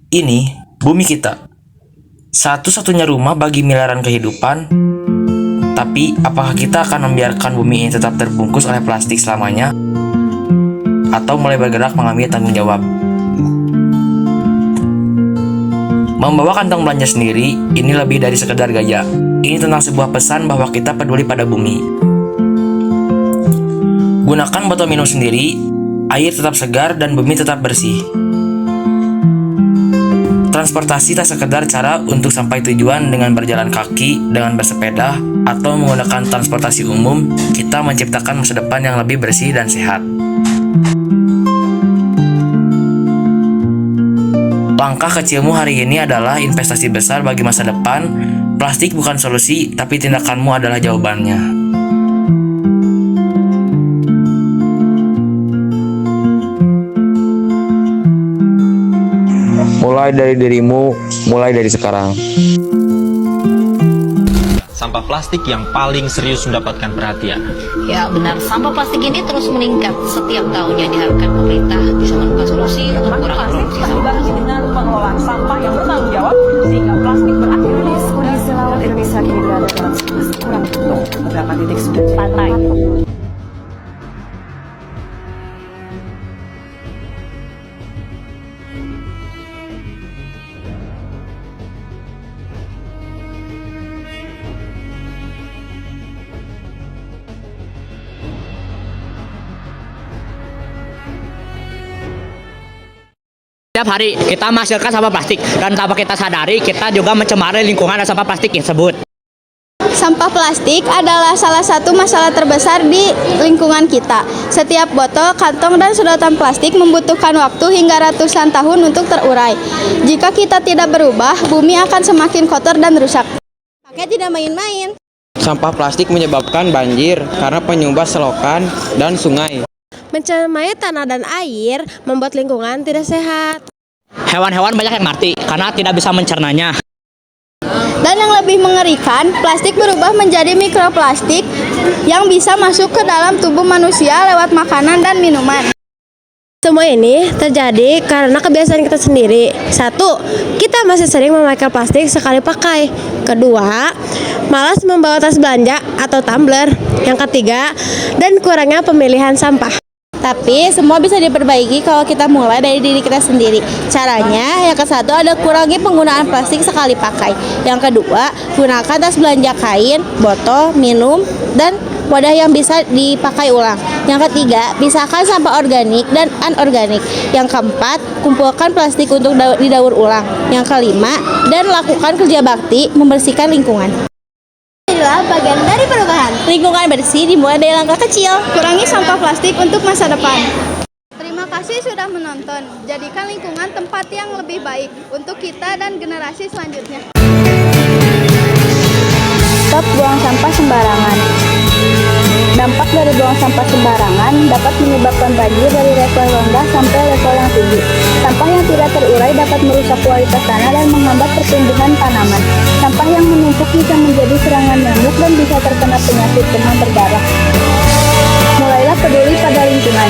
Ini bumi kita, satu-satunya rumah bagi miliaran kehidupan. Tapi apakah kita akan membiarkan bumi ini tetap terbungkus oleh plastik selamanya? Atau mulai bergerak mengambil tanggung jawab? Membawa kantong belanja sendiri, ini lebih dari sekedar gaya. Ini tentang sebuah pesan bahwa kita peduli pada bumi. Gunakan botol minum sendiri, air tetap segar dan bumi tetap bersih. Transportasi tak sekedar cara untuk sampai tujuan dengan berjalan kaki, dengan bersepeda, atau menggunakan transportasi umum. Kita menciptakan masa depan yang lebih bersih dan sehat. Langkah kecilmu hari ini adalah investasi besar bagi masa depan. Plastik bukan solusi, tapi tindakanmu adalah jawabannya. Mulai dari dirimu, mulai dari sekarang. Sampah plastik yang paling serius mendapatkan perhatian. Ya benar, sampah plastik ini terus meningkat setiap tahunnya. Diharapkan pemerintah bisa menemukan solusi untuk mengurangi produksi sampah. Dengan pengelolaan sampah yang bertanggung jawab, sehingga plastik berakhir. Kondisi laut Indonesia kini berada dalam situasi kurang mendukung. Beberapa titik sudah pantai. Setiap hari kita menghasilkan sampah plastik dan tanpa kita sadari kita juga mencemari lingkungan dan sampah plastik tersebut. Sampah plastik adalah salah satu masalah terbesar di lingkungan kita. Setiap botol, kantong, dan sedotan plastik membutuhkan waktu hingga ratusan tahun untuk terurai. Jika kita tidak berubah, bumi akan semakin kotor dan rusak. Pakai tidak main-main. Sampah plastik menyebabkan banjir karena penyumbas selokan dan sungai. Mencemari tanah dan air membuat lingkungan tidak sehat. Hewan-hewan banyak yang mati karena tidak bisa mencernanya. Dan yang lebih mengerikan, plastik berubah menjadi mikroplastik yang bisa masuk ke dalam tubuh manusia lewat makanan dan minuman. Semua ini terjadi karena kebiasaan kita sendiri. 1. Kita masih sering memakai plastik sekali pakai. 2. Malas membawa tas belanja atau tumbler. Yang 3. Dan kurangnya pemilihan sampah. Tapi semua bisa diperbaiki kalau kita mulai dari diri kita sendiri. Caranya, yang ke-1 ada kurangi penggunaan plastik sekali pakai. Yang kedua, gunakan tas belanja kain, botol, minum, dan wadah yang bisa dipakai ulang. Yang ketiga, pisahkan sampah organik dan anorganik. Yang keempat, kumpulkan plastik untuk didaur ulang. Yang kelima, dan lakukan kerja bakti membersihkan lingkungan. Inilah bagian dari perubahan. Lingkungan bersih dimulai dari langkah kecil. Kurangi sampah plastik untuk masa depan. Terima kasih sudah menonton. Jadikan lingkungan tempat yang lebih baik untuk kita dan generasi selanjutnya. Stop buang sampah sembarangan. Dampak dari buang sampah sembarangan dapat menyebabkan banjir dari level rendah sampai level yang tinggi. Sampah yang tidak terurai dapat merusak kualitas tanah dan menghambat pertumbuhan tanaman. Sampah yang menumpuk bisa menjadi serangan nyamuk dan bisa terkena penyakit demam berdarah. Mulailah peduli pada lingkungan.